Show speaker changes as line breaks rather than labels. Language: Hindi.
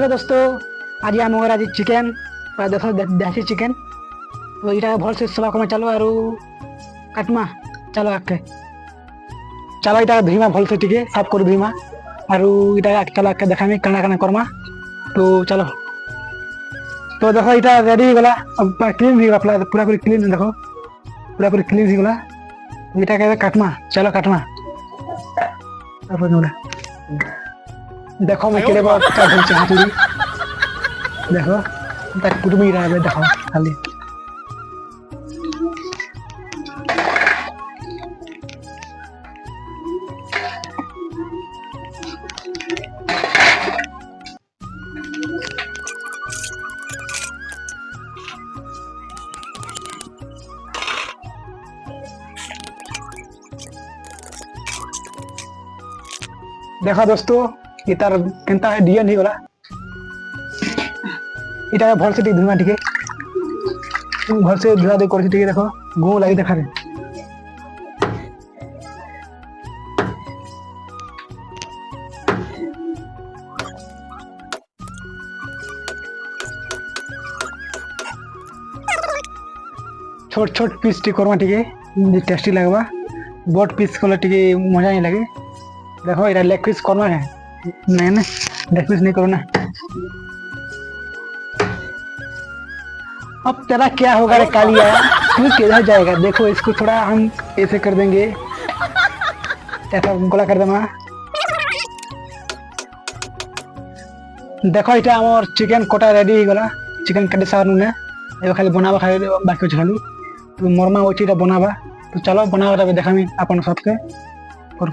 देखो दोस्तों आज आम आज चिकेन देखो देसी चिकेन तो यहाँ भल से सफा करमा चलो आरु काटमा चलो आके चलो यहाँ धुईमा भल से टिके साफ कर धुईमा आरु यहाँ चलो आके देखा काना काना करमा तो चलो तो देखो यहाँ रेडी हो गला क्लीन हो गला पूरा पूरी क्लीन देखो पूरा पूरी क्लीन हो गला यहाँ के काटमा चलो काटमा देखो मैं केले का भल से हाथुड़ी देखो तक कुटुमी रहा है देखो खाली देखो दोस्तों ये तार केंता डिजाइन ही गला इटा भल से टिक धुमा टिके भल से धुआ दे करछि टिके देखो गो लागि देखा रे छोट छोट पीस टिक करमा टिके टेस्टी लगवा बड़ पीस कले टिके मजा नहीं लगे देखो इधर लेग पीस करना है नहीं ना लेग पीस नहीं करो ना अब तेरा क्या होगा रे कालिया तू किधर जाएगा देखो इसको थोड़ा हम ऐसे कर देंगे ऐसा गोला कर देना देखो इटा हमार चिकन कोटा रेडी हो गला चिकन काटे सार ने एबे खाली बनावा खाली बाकी छ खाली तो मरमा ओचिटा बनावा तो चलो बनावा देखामी अपन सबके कर